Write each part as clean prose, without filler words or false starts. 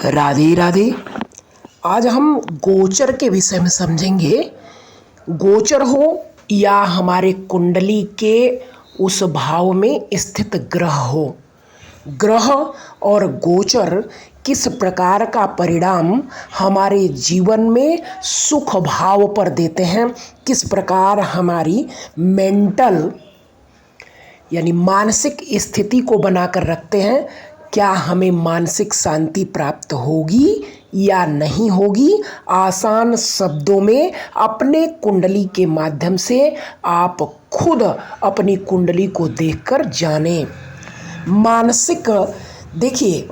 राधे राधे। आज हम गोचर के विषय में समझेंगे। गोचर हो या हमारे कुंडली के उस भाव में स्थित ग्रह हो, ग्रह और गोचर किस प्रकार का परिणाम हमारे जीवन में सुख भाव पर देते हैं, किस प्रकार हमारी मेंटल यानी मानसिक स्थिति को बनाकर रखते हैं, क्या हमें मानसिक शांति प्राप्त होगी या नहीं होगी। आसान शब्दों में अपने कुंडली के माध्यम से आप खुद अपनी कुंडली को देखकर जानें। मानसिक, देखिए,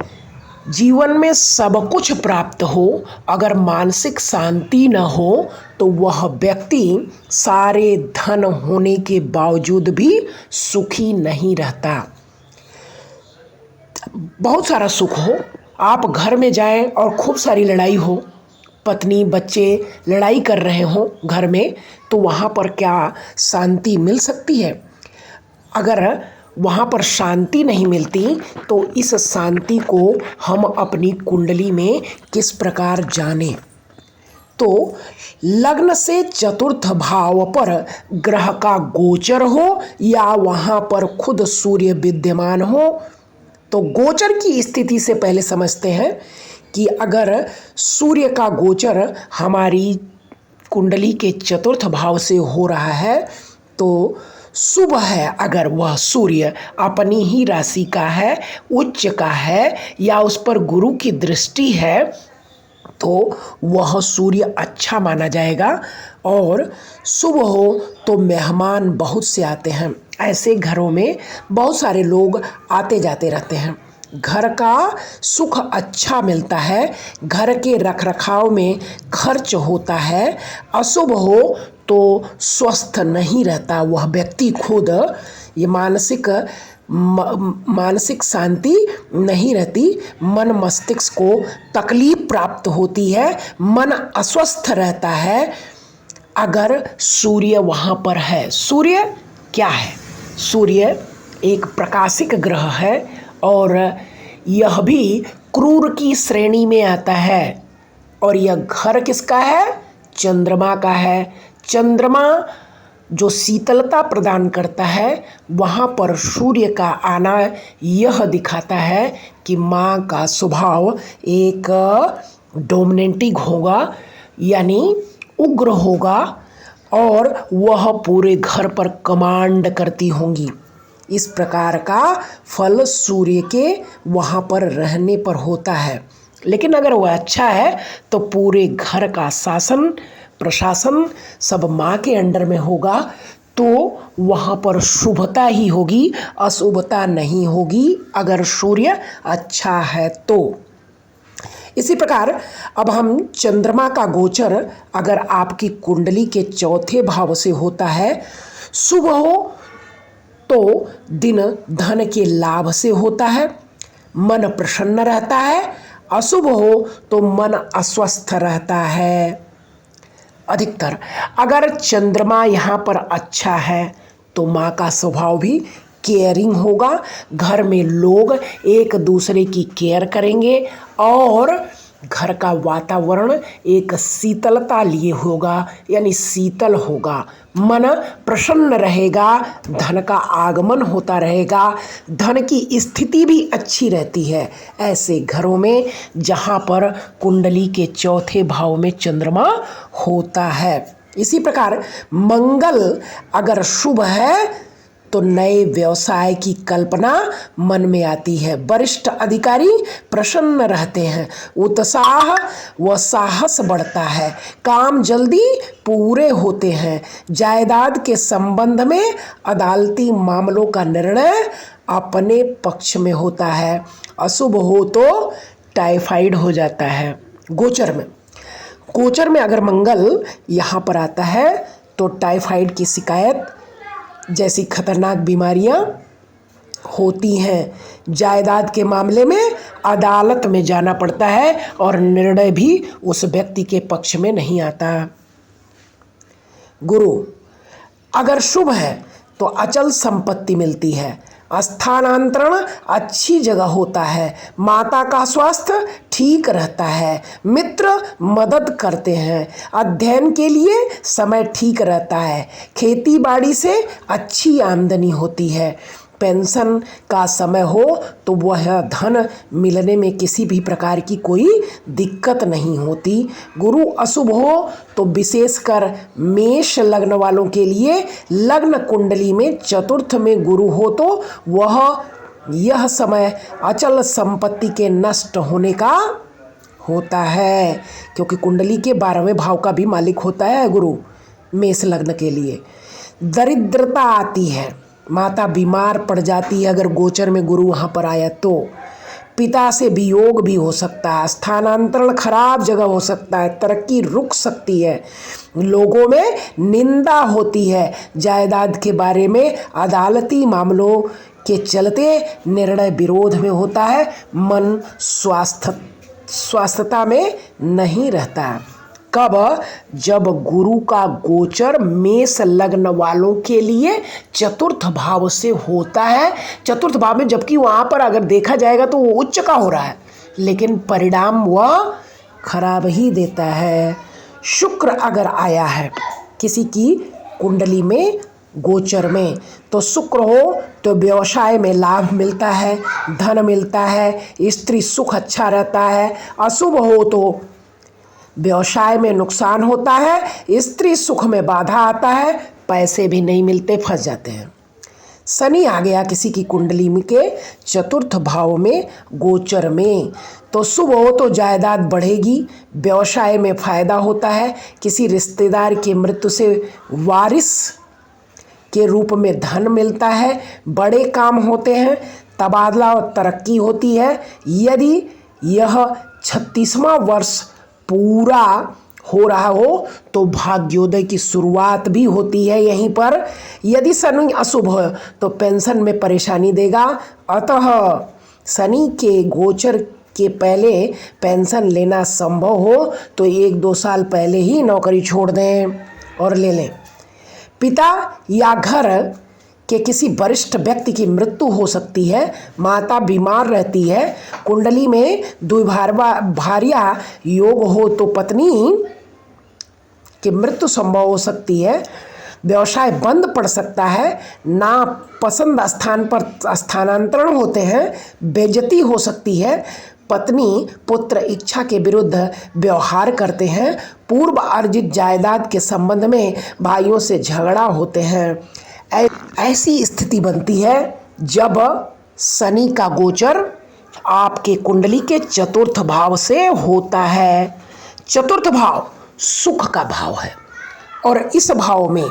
जीवन में सब कुछ प्राप्त हो, अगर मानसिक शांति न हो तो वह व्यक्ति सारे धन होने के बावजूद भी सुखी नहीं रहता। बहुत सारा सुख हो, आप घर में जाएं और खूब सारी लड़ाई हो, पत्नी बच्चे लड़ाई कर रहे हों घर में, तो वहाँ पर क्या शांति मिल सकती है? अगर वहाँ पर शांति नहीं मिलती तो इस शांति को हम अपनी कुंडली में किस प्रकार जानें। तो लग्न से चतुर्थ भाव पर ग्रह का गोचर हो या वहाँ पर खुद सूर्य विद्यमान हो, तो गोचर की स्थिति से पहले समझते हैं कि अगर सूर्य का गोचर हमारी कुंडली के चतुर्थ भाव से हो रहा है तो शुभ है। अगर वह सूर्य अपनी ही राशि का है, उच्च का है या उस पर गुरु की दृष्टि है तो वह सूर्य अच्छा माना जाएगा। और शुभ हो तो मेहमान बहुत से आते हैं, ऐसे घरों में बहुत सारे लोग आते जाते रहते हैं, घर का सुख अच्छा मिलता है, घर के रखरखाव में खर्च होता है। अशुभ हो तो स्वस्थ नहीं रहता वह व्यक्ति खुद, ये मानसिक शांति नहीं रहती, मन मस्तिष्क को तकलीफ प्राप्त होती है, मन अस्वस्थ रहता है अगर सूर्य वहाँ पर है। सूर्य क्या है? सूर्य एक प्रकाशिक ग्रह है और यह भी क्रूर की श्रेणी में आता है। और यह घर किसका है? चंद्रमा का है। चंद्रमा जो शीतलता प्रदान करता है, वहाँ पर सूर्य का आना यह दिखाता है कि माँ का स्वभाव एक डोमिनेटिंग होगा, यानी उग्र होगा और वह पूरे घर पर कमांड करती होंगी। इस प्रकार का फल सूर्य के वहाँ पर रहने पर होता है। लेकिन अगर वह अच्छा है तो पूरे घर का शासन प्रशासन सब माँ के अंडर में होगा, तो वहाँ पर शुभता ही होगी, अशुभता नहीं होगी अगर सूर्य अच्छा है तो। इसी प्रकार अब हम चंद्रमा का गोचर अगर आपकी कुंडली के चौथे भाव से होता है, शुभ हो तो दिन धन के लाभ से होता है, मन प्रसन्न रहता है। अशुभ हो तो मन अस्वस्थ रहता है अधिकतर। अगर चंद्रमा यहाँ पर अच्छा है तो माँ का स्वभाव भी केयरिंग होगा, घर में लोग एक दूसरे की केयर करेंगे और घर का वातावरण एक शीतलता लिए होगा, यानी शीतल होगा, मन प्रसन्न रहेगा, धन का आगमन होता रहेगा, धन की स्थिति भी अच्छी रहती है ऐसे घरों में जहाँ पर कुंडली के चौथे भाव में चंद्रमा होता है। इसी प्रकार मंगल अगर शुभ है तो नए व्यवसाय की कल्पना मन में आती है, वरिष्ठ अधिकारी प्रसन्न रहते हैं, उत्साह व साहस बढ़ता है, काम जल्दी पूरे होते हैं, जायदाद के संबंध में अदालती मामलों का निर्णय अपने पक्ष में होता है। अशुभ हो तो टाइफाइड हो जाता है। गोचर में अगर मंगल यहाँ पर आता है तो टाइफाइड की शिकायत जैसी खतरनाक बीमारियां होती हैं। जायदाद के मामले में अदालत में जाना पड़ता है और निर्णय भी उस व्यक्ति के पक्ष में नहीं आता। गुरु अगर शुभ है तो अचल संपत्ति मिलती है, स्थानांतरण अच्छी जगह होता है, माता का स्वास्थ्य ठीक रहता है, मित्र मदद करते हैं, अध्ययन के लिए समय ठीक रहता है, खेती बाड़ी से अच्छी आमदनी होती है, पेंशन का समय हो तो वह धन मिलने में किसी भी प्रकार की कोई दिक्कत नहीं होती। गुरु अशुभ हो तो विशेषकर मेष लग्न वालों के लिए लग्न कुंडली में चतुर्थ में गुरु हो तो यह समय अचल संपत्ति के नष्ट होने का होता है, क्योंकि कुंडली के 12वें भाव का भी मालिक होता है गुरु। मेष लग्न के लिए दरिद्रता आती है, माता बीमार पड़ जाती है अगर गोचर में गुरु वहाँ पर आया तो, पिता से वियोग भी हो सकता है, स्थानांतरण खराब जगह हो सकता है, तरक्की रुक सकती है, लोगों में निंदा होती है, जायदाद के बारे में अदालती मामलों के चलते निर्णय विरोध में होता है, मन स्वास्थ्यता में नहीं रहता। कब? जब गुरु का गोचर मेष लग्न वालों के लिए चतुर्थ भाव से होता है। चतुर्थ भाव में जबकि वहाँ पर अगर देखा जाएगा तो वो उच्च का हो रहा है, लेकिन परिणाम वह खराब ही देता है। शुक्र अगर आया है किसी की कुंडली में गोचर में तो शुक्र हो तो व्यवसाय में लाभ मिलता है, धन मिलता है, स्त्री सुख अच्छा रहता है। अशुभ हो तो व्यवसाय में नुकसान होता है, स्त्री सुख में बाधा आता है, पैसे भी नहीं मिलते, फंस जाते हैं। शनि आ गया किसी की कुंडली में के चतुर्थ भाव में गोचर में तो शुभ हो तो जायदाद बढ़ेगी, व्यवसाय में फायदा होता है, किसी रिश्तेदार की मृत्यु से वारिस के रूप में धन मिलता है, बड़े काम होते हैं, तबादला और तरक्की होती है। यदि यह 36वां वर्ष पूरा हो रहा हो तो भाग्योदय की शुरुआत भी होती है यहीं पर। यदि शनि अशुभ हो तो पेंशन में परेशानी देगा, अतः शनि के गोचर के पहले पेंशन लेना संभव हो तो 1-2 साल पहले ही नौकरी छोड़ दें और ले लें। पिता या घर कि किसी वरिष्ठ व्यक्ति की मृत्यु हो सकती है, माता बीमार रहती है, कुंडली में द्विभार्या योग हो तो पत्नी की मृत्यु संभव हो सकती है, व्यवसाय बंद पड़ सकता है, ना पसंद स्थान पर स्थानांतरण होते हैं, बेइज्जती हो सकती है, पत्नी पुत्र इच्छा के विरुद्ध व्यवहार करते हैं, पूर्व अर्जित जायदाद के संबंध में भाइयों से झगड़ा होते हैं। ऐसी स्थिति बनती है जब शनि का गोचर आपके कुंडली के चतुर्थ भाव से होता है। चतुर्थ भाव सुख का भाव है और इस भाव में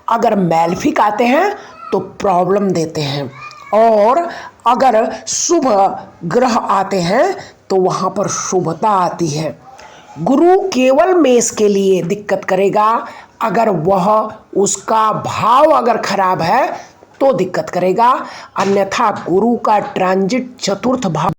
अगर मैलफिक आते हैं तो प्रॉब्लम देते हैं, और अगर शुभ ग्रह आते हैं तो वहाँ पर शुभता आती है। गुरु केवल मेष के लिए दिक्कत करेगा, अगर वह उसका भाव अगर खराब है तो दिक्कत करेगा, अन्यथा गुरु का ट्रांजिट चतुर्थ भाव